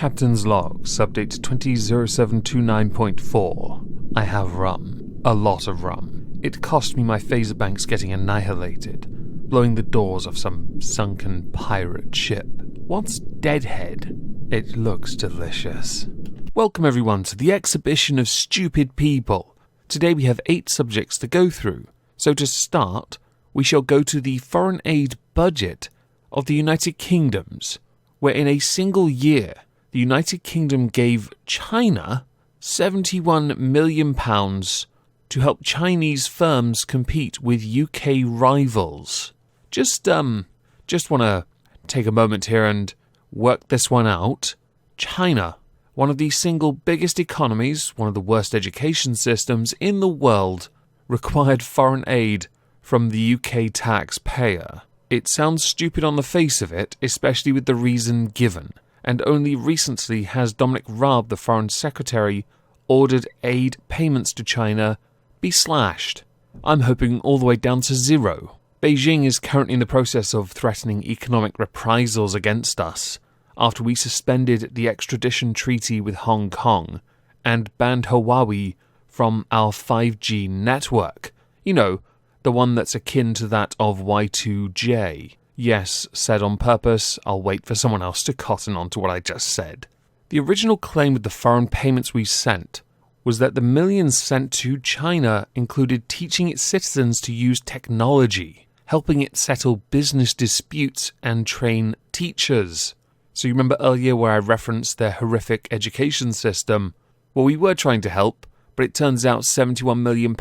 Captain's Logs, update 200729.4. I have rum. A lot of rum. It cost me my phaser banks getting annihilated, blowing the doors off some sunken pirate ship. What's Deadhead? It looks delicious. Welcome everyone to the exhibition of stupid people. Today we have 8 subjects to go through. So to start, we shall go to the foreign aid budget of the United Kingdoms, where in a single year, the United Kingdom gave China £71 million to help Chinese firms compete with UK rivals. Just want to take a moment here and work this one out. China, one of the single biggest economies, one of the worst education systems in the world, required foreign aid from the UK taxpayer. It sounds stupid on the face of it, especially with the reason given, and only recently has Dominic Raab, the Foreign Secretary, ordered aid payments to China be slashed. I'm hoping all the way down to 0. Beijing is currently in the process of threatening economic reprisals against us after we suspended the extradition treaty with Hong Kong and banned Huawei from our 5G network. You know, the one that's akin to that of Y2J. Yes, said on purpose. I'll wait for someone else to cotton on to what I just said. The original claim with the foreign payments we sent was that the millions sent to China included teaching its citizens to use technology, helping it settle business disputes and train teachers. So you remember earlier where I referenced their horrific education system? Well, we were trying to help, but it turns out £71 million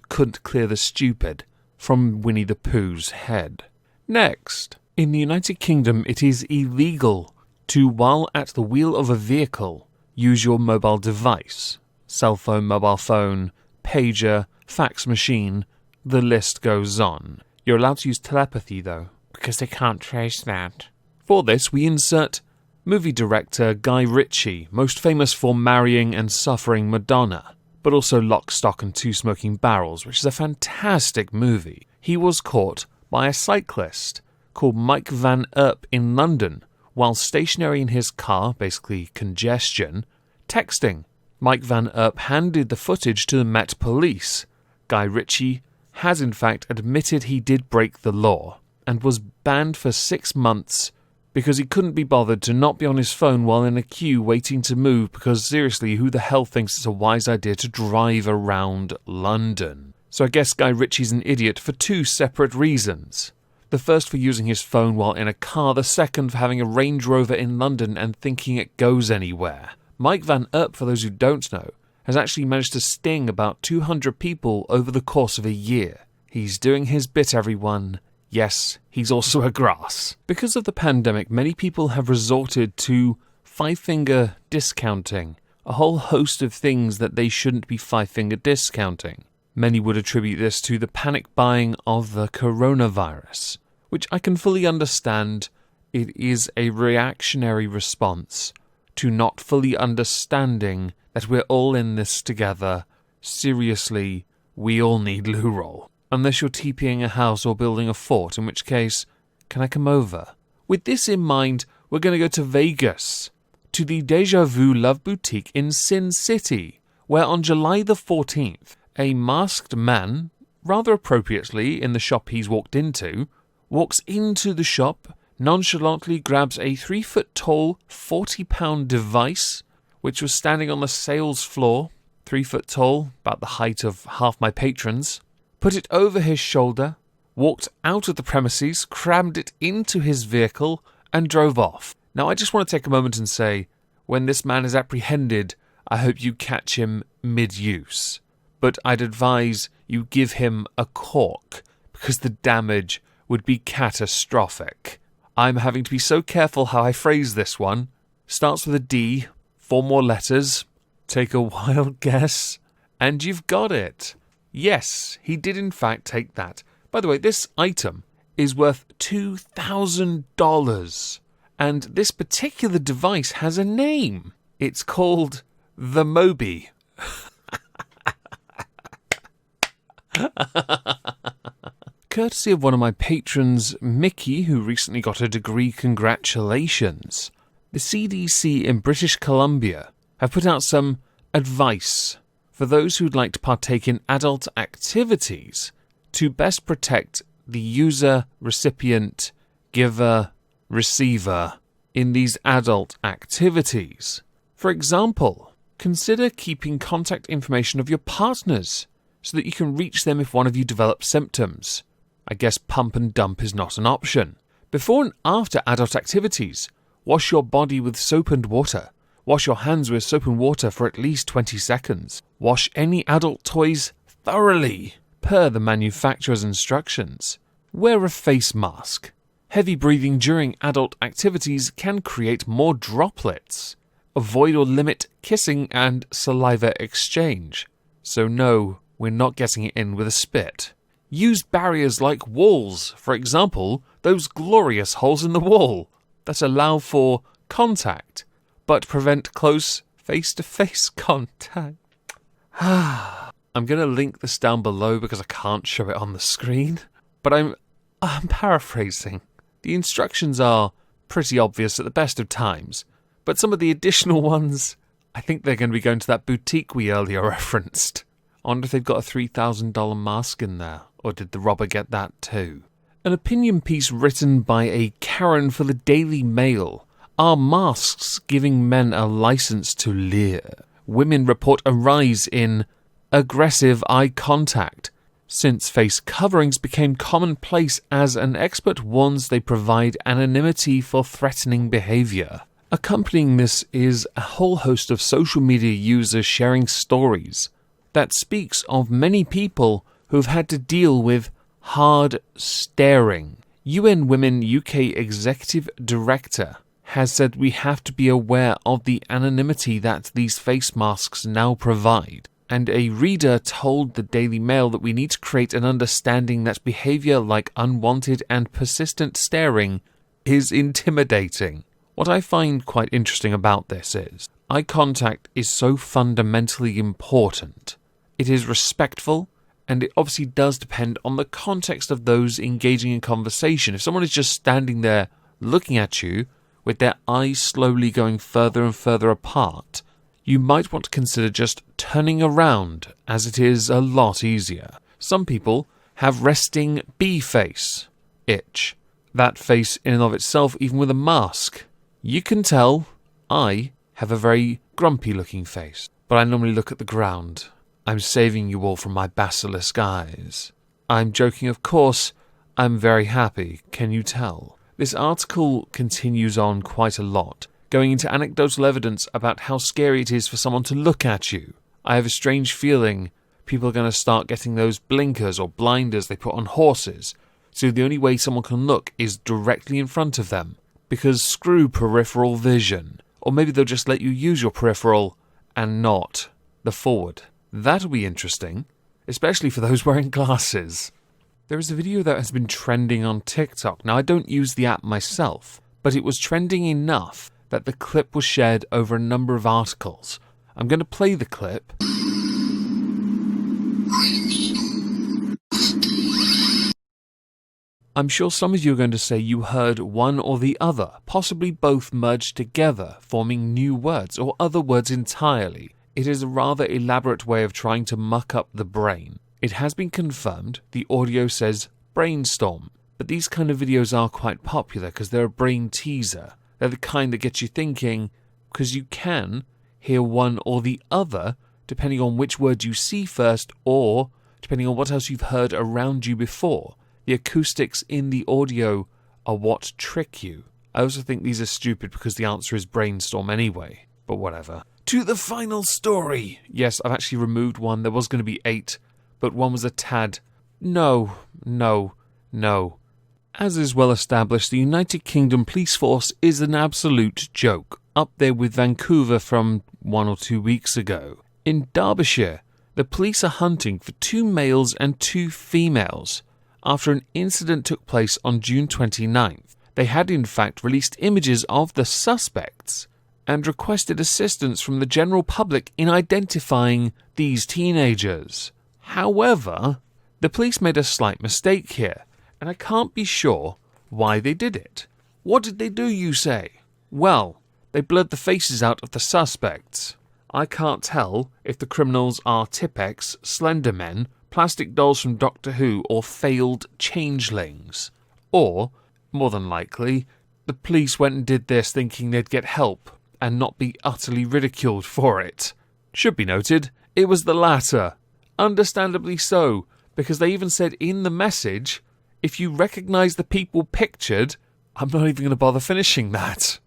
couldn't clear the stupid from Winnie the Pooh's head. Next, in the United Kingdom it is illegal to, while at the wheel of a vehicle, use your mobile device. Cell phone, mobile phone, pager, fax machine, the list goes on. You're allowed to use telepathy though, because they can't trace that. For this we insert movie director Guy Ritchie, most famous for marrying and suffering Madonna, but also Lock, Stock and Two Smoking Barrels, which is a fantastic movie. He was caught by a cyclist called Mike Van Earp in London while stationary in his car, basically congestion, texting. Mike Van Earp handed the footage to the Met Police. Guy Ritchie has in fact admitted he did break the law and was banned for 6 months because he couldn't be bothered to not be on his phone while in a queue waiting to move, because seriously, who the hell thinks it's a wise idea to drive around London? So I guess Guy Ritchie's an idiot for 2 separate reasons. The first for using his phone while in a car, the second for having a Range Rover in London and thinking it goes anywhere. Mike Van Earp, for those who don't know, has actually managed to sting about 200 people over the course of a year. He's doing his bit, everyone. Yes, he's also a grass. Because of the pandemic, many people have resorted to 5-finger discounting, a whole host of things that they shouldn't be 5-finger discounting. Many would attribute this to the panic buying of the coronavirus, which I can fully understand. It is a reactionary response to not fully understanding that we're all in this together. Seriously, we all need loo roll. Unless you're TPing a house or building a fort, in which case, can I come over? With this in mind, we're going to go to Vegas, to the Deja Vu Love Boutique in Sin City, where on July the 14th, a masked man, rather appropriately in the shop he's walked into, walks into the shop, nonchalantly grabs a 3-foot-tall, 40-pound device, which was standing on the sales floor, 3 foot tall, about the height of half my patrons, put it over his shoulder, walked out of the premises, crammed it into his vehicle, and drove off. Now I just want to take a moment and say, when this man is apprehended, I hope you catch him mid-use. But I'd advise you give him a cork, because the damage would be catastrophic. I'm having to be so careful how I phrase this one. Starts with a D, 4 more letters, take a wild guess, and you've got it. Yes, he did in fact take that. By the way, this item is worth $2,000, and this particular device has a name. It's called the Moby. Courtesy of one of my patrons, Mickey, who recently got a degree, congratulations. The CDC in British Columbia have put out some advice for those who'd like to partake in adult activities to best protect the user, recipient, giver, receiver in these adult activities. For example, consider keeping contact information of your partners so that you can reach them if one of you develops symptoms. I guess pump and dump is not an option. Before and after adult activities, wash your body with soap and water. Wash your hands with soap and water for at least 20 seconds. Wash any adult toys thoroughly, per the manufacturer's instructions. Wear a face mask. Heavy breathing during adult activities can create more droplets. Avoid or limit kissing and saliva exchange. So no, we're not getting it in with a spit. Use barriers like walls, for example, those glorious holes in the wall that allow for contact, but prevent close face-to-face contact. I'm going to link this down below because I can't show it on the screen, but I'm paraphrasing. The instructions are pretty obvious at the best of times, but some of the additional ones, I think they're going to be going to that boutique we earlier referenced. I wonder if they've got a $3,000 mask in there, or did the robber get that too? An opinion piece written by a Karen for the Daily Mail. Are masks giving men a license to leer? Women report a rise in aggressive eye contact since face coverings became commonplace, as an expert warns they provide anonymity for threatening behavior. Accompanying this is a whole host of social media users sharing stories that speaks of many people who have had to deal with hard staring. UN Women UK Executive Director has said we have to be aware of the anonymity that these face masks now provide. And a reader told the Daily Mail that we need to create an understanding that behaviour like unwanted and persistent staring is intimidating. What I find quite interesting about this is eye contact is so fundamentally important. It is respectful, and it obviously does depend on the context of those engaging in conversation. If someone is just standing there looking at you with their eyes slowly going further and further apart, you might want to consider just turning around, as it is a lot easier. Some people have resting bee face, itch. That face in and of itself, even with a mask. You can tell I have a very grumpy looking face, but I normally look at the ground. I'm saving you all from my basilisk eyes. I'm joking, of course. I'm very happy, can you tell? This article continues on quite a lot, going into anecdotal evidence about how scary it is for someone to look at you. I have a strange feeling people are going to start getting those blinkers or blinders they put on horses, so the only way someone can look is directly in front of them, because screw peripheral vision. Or maybe they'll just let you use your peripheral and not the forward. That'll be interesting, especially for those wearing glasses. There is a video that has been trending on TikTok. Now, I don't use the app myself, but it was trending enough that the clip was shared over a number of articles. I'm going to play the clip. I'm sure some of you are going to say you heard one or the other, possibly both merged together, forming new words or other words entirely. It is a rather elaborate way of trying to muck up the brain. It has been confirmed, the audio says brainstorm, but these kind of videos are quite popular because they're a brain teaser. They're the kind that get you thinking, because you can hear one or the other depending on which word you see first or depending on what else you've heard around you before. The acoustics in the audio are what trick you. I also think these are stupid because the answer is brainstorm anyway, but whatever. To the final story! Yes, I've actually removed one. There was going to be 8, but one was a tad. No. As is well established, the United Kingdom police force is an absolute joke, up there with Vancouver from 1 or 2 weeks ago. In Derbyshire, the police are hunting for 2 males and 2 females after an incident took place on June 29th. They had in fact released images of the suspects and requested assistance from the general public in identifying these teenagers. However, the police made a slight mistake here, and I can't be sure why they did it. What did they do, you say? Well, They blurred the faces out of the suspects. I can't tell if the criminals are Tipex, Slendermen, plastic dolls from Doctor Who, or failed changelings. Or, more than likely, the police went and did this thinking they'd get help and not be utterly ridiculed for it. Should be noted, it was the latter. Understandably so, because they even said in the message, if you recognise the people pictured, I'm not even going to bother finishing that.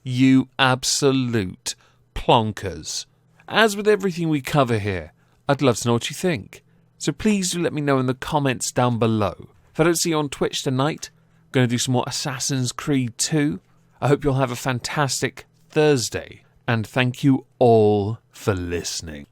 You absolute plonkers. As with everything we cover here, I'd love to know what you think. So please do let me know in the comments down below. If I don't see you on Twitch tonight, I'm going to do some more Assassin's Creed 2. I hope you'll have a fantastic Thursday. And thank you all for listening.